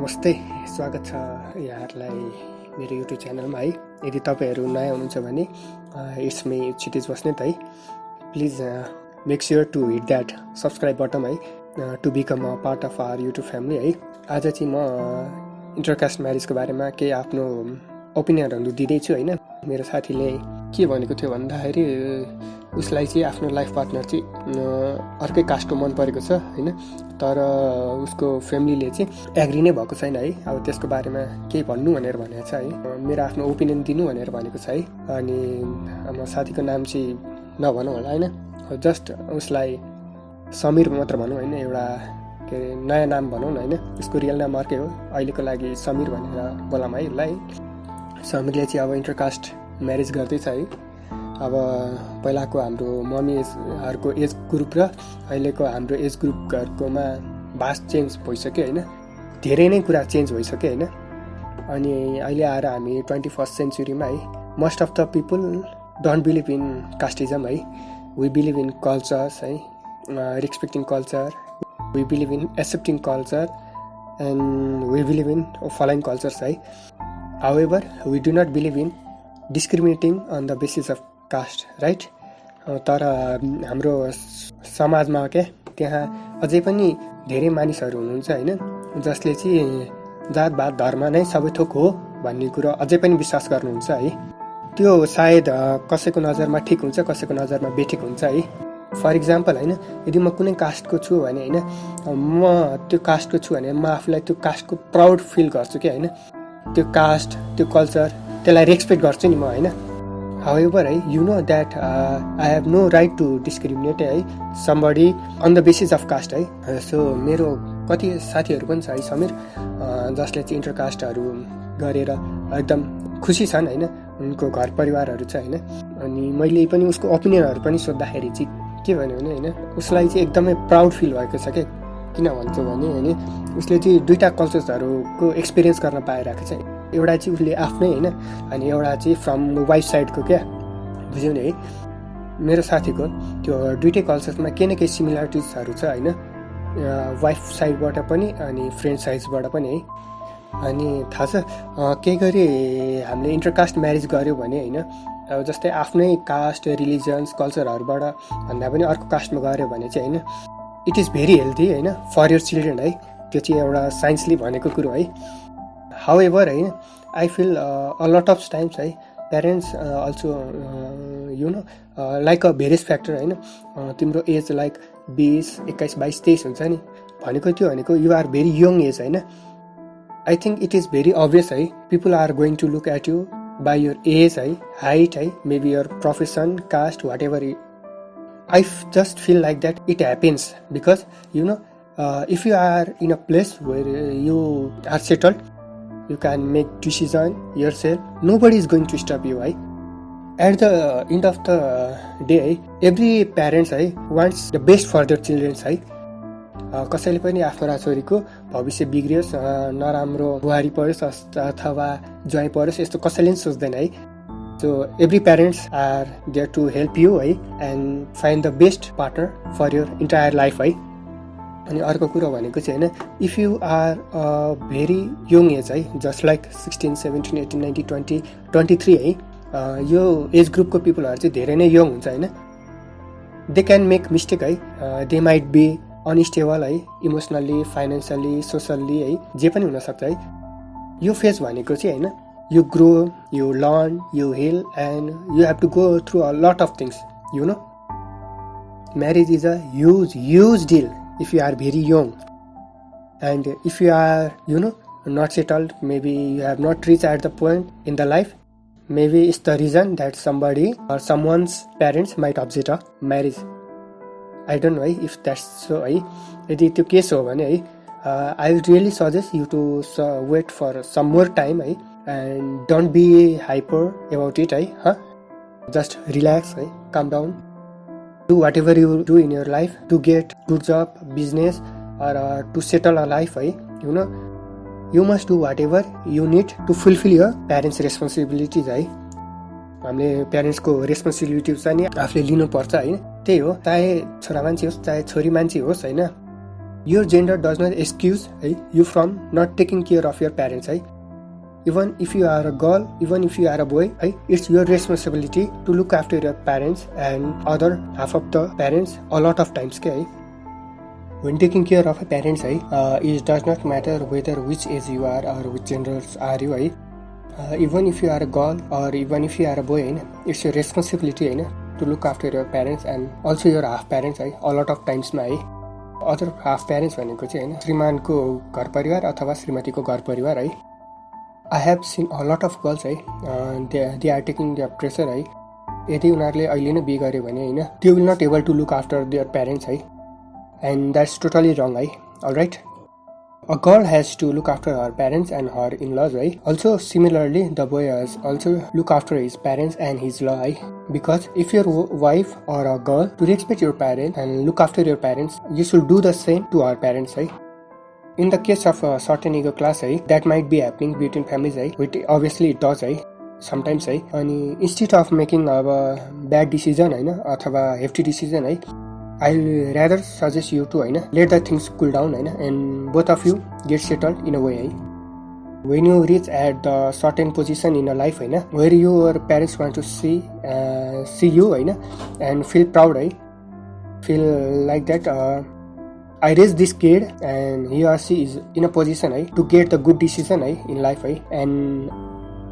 नमस्ते, स्वागत छ यहाँहरूलाई मेरो युट्युब च्यानलमा है। यदि तपाईँहरू नयाँ हुनुहुन्छ भने इट्स मी क्षितिज बस्नेत है। Please make sure to hit that subscribe button है to become a part of our YouTube family है। आज चाहिँ म इन्टरकास्ट म्यारेजको बारेमा केही आफ्नो ओपिनियनहरू दिँदैछु होइन। मेरो साथीले के भनेको थियो भन्दाखेरि उसलाई चाहिँ आफ्नो लाइफ पार्टनर चाहिँ अर्कै कास्टको मन परेको छ होइन, तर उसको फ्यामिलीले चाहिँ एग्री नै भएको छैन है। अब त्यसको बारेमा केही भन्नु भनेर भनेको छ है, मेरो आफ्नो ओपिनियन दिनु भनेर भनेको छ है। अनि हाम्रो साथीको नाम चाहिँ नभनौँ होला होइन, जस्ट उसलाई समीर मात्र भनौँ होइन, एउटा के अरे नयाँ नाम भनौँ न होइन। उसको रियल नाम अर्कै हो, अहिलेको लागि समीर भनेर बोलाऊँ है उसलाई। समीरले चाहिँ अब इन्टरकास्ट म्यारेज गर्दैछ है। अब पहिलाको हाम्रो मम्मीहरूको एज ग्रुप र अहिलेको हाम्रो एज ग्रुपहरूकोमा भास्ट चेन्ज भइसक्यो होइन, धेरै नै कुरा चेन्ज भइसक्यो होइन। अनि अहिले आएर हामी 21st सेन्चुरीमा है, most of the people don't believe in casteism है। वी बिलिभ इन कल्चर्स है, respecting culture, we believe in accepting culture and we believe in following cultures है। However we do not believe in discriminating on the basis of caste right. तर हाम्रो समाजमा क्या त्यहाँ अझै पनि धेरै मानिसहरू हुनुहुन्छ होइन, जसले चाहिँ जातभात धर्म नै सबै थोक हो भन्ने कुरो अझै पनि विश्वास गर्नुहुन्छ है। त्यो सायद कसैको नजरमा ठिक हुन्छ, कसैको नजरमा बेठिक हुन्छ है। फर इक्जाम्पल होइन, यदि म कुनै कास्टको छु भने होइन, म त्यो कास्टको छु भने म आफूलाई त्यो कास्टको प्राउड फिल गर्छु क्या होइन। त्यो कास्ट, त्यो कल्चर, त्यसलाई रेस्पेक्ट गर्छु नि म होइन। हाउएभर है, you know that I have no right to discriminate है somebody on the basis of caste है। सो मेरो कति साथीहरू पनि छ है समीर, जसले चाहिँ इन्टरकास्टहरू गरेर एकदम खुसी छन् होइन, उनको घर परिवारहरू छ होइन। अनि मैले पनि उसको ओपिनियनहरू पनि सोद्धाखेरि चाहिँ के भन्यो भने होइन, उसलाई चाहिँ एकदमै प्राउड फिल भएको छ क्या। किन भन्छु भने होइन, उसले चाहिँ दुईवटा कल्चर्सहरूको एक्सपिरियन्स गर्न पाइरहेको छ। एउटा चाहिँ उसले आफ्नै होइन, अनि एउटा चाहिँ फ्रम वाइफ साइडको क्या, बुझ्यौ नि है। मेरो साथीको त्यो दुइटै कल्चर्समा केही न केही सिमिलरिटिजहरू छ होइन, वाइफ साइडबाट पनि अनि फ्रेन्ड साइडबाट पनि है। अनि थाहा छ केही गरी हामीले इन्टरकास्ट म्यारेज गऱ्यो भने होइन, अब जस्तै आफ्नै कास्ट, रिलिजन्स, कल्चरहरूबाट भन्दा पनि अर्को कास्टमा गऱ्यो भने चाहिँ होइन, इट इज भेरी हेल्दी होइन फर यर चिल्ड्रेन है। त्यो चाहिँ एउटा साइन्सले भनेको कुरो है। हाउएभर होइन, I feel a lot of times है parents also you know like a various factor होइन। तिम्रो एज लाइक 20, 21, 22, 23 हुन्छ नि, भनेको त्यो भनेको you are very young age होइन। I think it is very obvious है, people are going to look at you by your age है, हाइट है, maybe your profession, caste, whatever. I just feel like that it happens because you know if you are in a place where you are settled, you can make decision yourself. Nobody is going to stop you. At the end of the day, every parents wants the best for their children. कसैले पनि आफ्नो छोरीको भविष्य बिग्रियोस्, नराम्रो बुहारी परोस् अथवा ज्वाइँ परोस्, यस्तो कसैले पनि सोच्दैन है। So every parents are there to help you and find the best partner for your entire life है। अनि अर्को कुरो भनेको चाहिँ होइन, if you are a very young age है, जस्ट लाइक 16, 17, 18, 19, 20, 23 है, यो एज ग्रुपको पिपलहरू चाहिँ धेरै नै यङ हुन्छ होइन। दे क्यान मेक मिस्टेक है, दे माइट बी अनस्टेबल है, इमोसनल्ली, फाइनेन्सियली, सोसल्ली है, जे पनि हुनसक्छ है। यो फेज भनेको चाहिँ होइन, you grow, you learn, you heal, and you have to go through a lot of things, you know. Marriage is a huge deal if you are very young, and if you are you know not settled, maybe you have not reached at the point in the life, maybe it's the reason that somebody or someone's parents might object a marriage. I don't know if that's so है। यदि त्यो case हो भने है, I would really suggest you to wait for some more time है, and don't be hyper about it huh? Just relax calm down, do whatever you do in your life to get good job, business, or to settle a life you know, you must do whatever you need to fulfill your parents responsibilities हामीले प्यारेन्ट्सको responsibility चाहिँ नि आफूले लिनुपर्छ होइन। त्यही हो, चाहे छोरा मान्छे होस् चाहे छोरी मान्छे होस् होइन, your gender does not excuse you from not taking care of your parents. Even if you are a girl, even if you are a boy, it's your responsibility to look after your parents and other half of the parents a lot of times. When taking care of a parents, it does not matter whether which age you are or which genders are you. Even if you are a girl or even if you are a boy, it's your responsibility to look after your parents and also your half parents. A lot of times other half parents भनेको चाहिँ श्रीमानको घर परिवार अथवा श्रीमतीको घर परिवार I have seen a lot of girls they are taking their pressure यदि उनीहरूले अहिले नै बिहे गर्यो भने they will not able to look after their parents and that's totally wrong alright. A girl has to look after her parents and her in-laws also similarly the boy has also look after his parents and his law because if your wife or a girl to respect your parents and look after your parents, you should do the same to our parents In the case of a certain ego class that might be happening between families which obviously it does sometimes and instead of making a bad decision अथवा hefty decision I'll rather suggest you to let the things cool down and both of you get settled in a way when you reach at the certain position in your life where your parents want to see you and feel proud feel like that I raised this kid and he or she is in a position to get the good decision in life and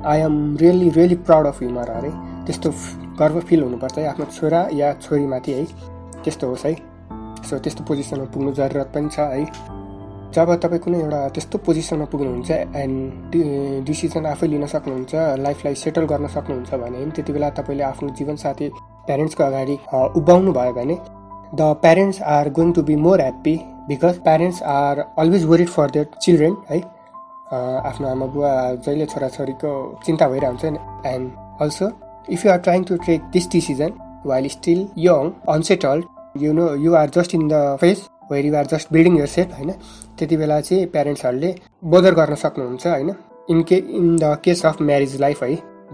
I am really proud of you Mara त्यस्तो गर्व feel हुनुपर्छ आफ्नो छोरा या छोरी माथि त्यस्तो होस् so त्यस्तो पोजिसनमा पुग्नु जरुरत पनि छ जब तपाई कुनै एउटा त्यस्तो पोजिसनमा पुग्नुहुन्छ एन्ड डिसिजन आफै लिन सक्नुहुन्छ लाइफलाई सेटल गर्न सक्नुहुन्छ भने त्यतिबेला तपाईले आफ्नो जीवन साथी प्यारेन्ट्सको अगाडि उभाउनु भयो भने the parents are going to be more happy because parents are always worried for their children आफ्नो आमा बुवा जहिले छोराछोरीको चिन्ता भइरहन्छ and also if you are trying to take this decision while still young unsettled you are just in the phase where you are just building yourself त्यतिबेला चाहिँ प्यारेन्ट्सहरुले bother गर्न सक्नुहुन्छ in the case of marriage life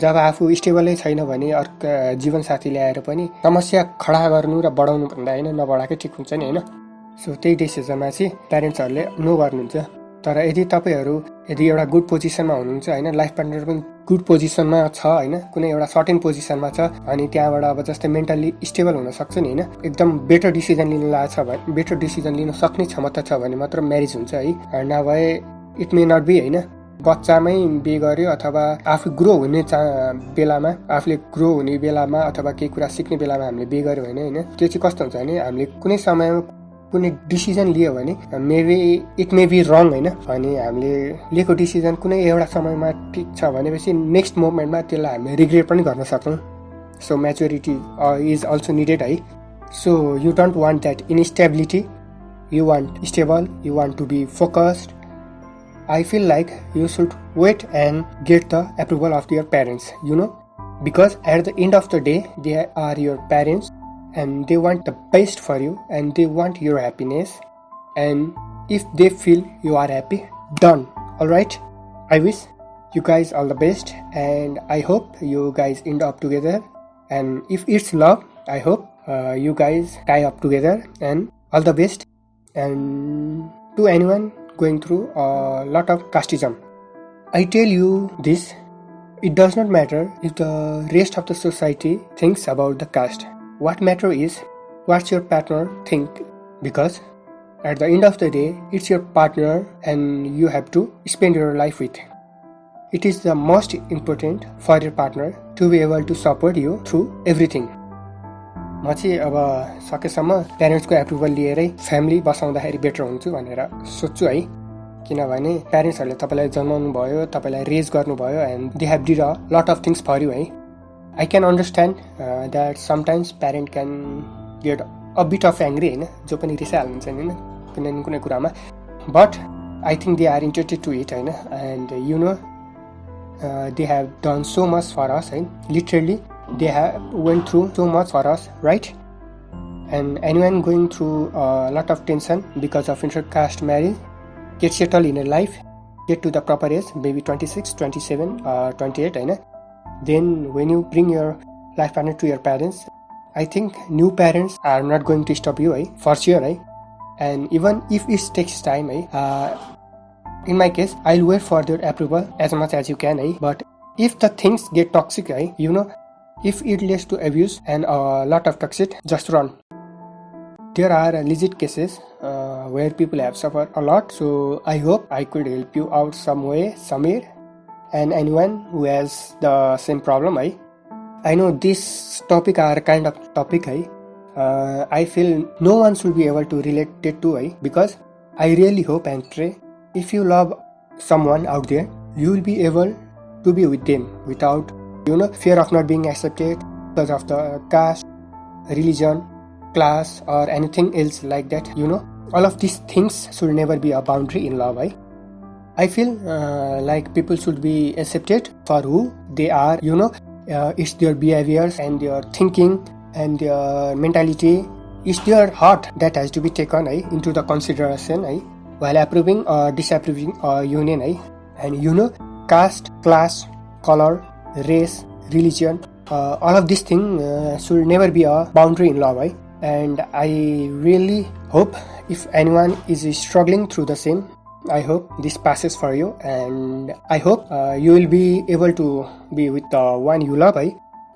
जब आफू स्टेबलै छैन भने अर्को जीवन साथी ल्याएर पनि समस्या खडा गर्नु र बढाउनु भन्दा नबढाकै ठीक हुन्छ नि सो त्यही डिसिजनमा चाहिँ प्यारेन्ट्सहरुले नो गर्नुहुन्छ तर यदि तपाईहरु यदि एउटा गुड पोजिसनमा हुनुहुन्छ लाइफ पार्टनर पनि गुड पोजिसनमा छ कुनै एउटा सर्टेन पोजिसनमा छ अनि त्यहाँबाट अब जस्तै मेन्टली स्टेबल हुन सक्छ नि एकदम बेटर डिसिजन लिन लाग्छ भने बेटर डिसिजन लिन सक्ने क्षमता छ भने मात्र म्यारेज हुन्छ नभए इट मे नट बी बच्चामै बिहे गर्यो अथवा आफू ग्रो हुने बेलामा आफूले ग्रो हुने बेलामा अथवा केही कुरा सिक्ने बेलामा हामीले बिहे गर्यो भने त्यो चाहिँ कस्तो हुन्छ भने हामीले कुनै समयमा कुनै डिसिजन लियो भने maybe it may be wrong अनि हामीले लिएको डिसिजन कुनै एउटा समयमा ठीक छ भनेपछि नेक्स्ट मोमेन्टमा त्यसलाई हामीले रिग्रेट पनि गर्न सक्छौं so maturity is also needed so you don't want that instability you want stable you want to be focused I feel like you should wait and get the approval of your parents, because at the end of the day, they are your parents and they want the best for you and they want your happiness. And if they feel you are happy, done. Alright? I wish you guys all the best and I hope you guys end up together. And if it's love, I hope you guys tie up together and all the best. And to anyone going through a lot of casteism, I tell you this, it does not matter if the rest of the society thinks about the caste. What matter is what your partner think, because at the end of the day it's your partner and you have to spend your life with. It is the most important for your partner to be able to support you through everything. म चाहिँ अब सकेसम्म प्यारेन्ट्सको approval लिएरै family बसाउँदाखेरि better हुन्छु भनेर सोच्छु किनभने प्यारेन्ट्सहरूले तपाईलाई जन्माउनु भयो तपाईलाई रेज गर्नुभयो and they have did a lot of things for you I can understand that sometimes parent can get a bit of angry जो पनि रिसाइहाल्नुहुन्छ कुनै न कुनै कुरामा but I think they are interested to it and they have done so much for us literally they have went through so much for us, right? And anyone going through a lot of tension because of intercaste marriage, get settled in a life, get to the proper age, maybe 26, 27 or 28 then when you bring your life partner to your parents, I think new parents are not going to stop you for sure and even if it takes time in my case I'll wait for their approval as much as you can but if the things get toxic if it leads to abuse and a lot of toxic, just run. There are legit cases where people have suffered a lot, so I hope I could help you out some way, somewhere, and anyone who has the same problem. I know this topic are kind of topic. I feel no one should be able to relate it to because I really hope and pray if you love someone out there, you will be able to be with them without fear of not being accepted because of the caste, religion, class, or anything else like that. All of these things should never be a boundary in love. I feel like people should be accepted for who they are. It's their behaviors and their thinking and their mentality. It's their heart that has to be taken into the consideration while approving or disapproving a union. And caste, class, color, race, religion, all of these things should never be a boundary in love. And I really hope if anyone is struggling through the same, I hope this passes for you, and I hope you will be able to be with the one you love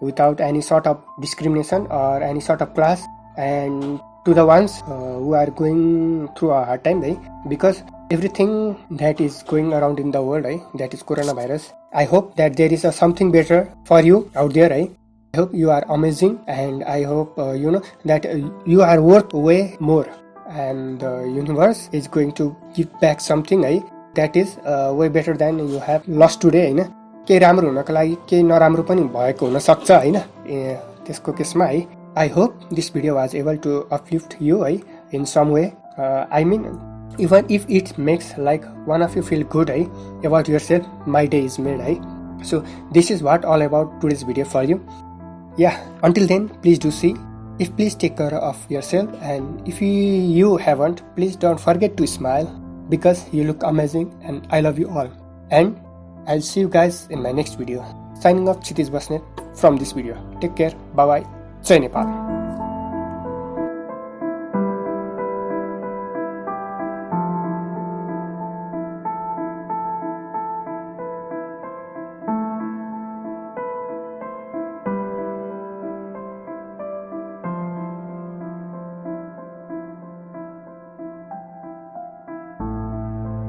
without any sort of discrimination or any sort of class. And to the ones who are going through a hard time because everything that is going around in the world that is coronavirus, I hope that there is something better for you out there. I hope you are amazing, and I hope that you are worth way more, and the universe is going to give back something that is way better than you have lost today. केही राम्रो हुनको लागि केही नराम्रो पनि भएको हुन सक्छ त्यसको केसमा I hope this video was able to uplift you in some way. I mean, even if it makes like one of you feel good about yourself, my day is made. So this is what all about today's video for you. Yeah, until then, please do see. Please take care of yourself, and if you haven't, please don't forget to smile because you look amazing, and I love you all. And I'll see you guys in my next video. Signing off, Kshitiz Basnet from this video. Take care. Bye bye. Jai Nepal.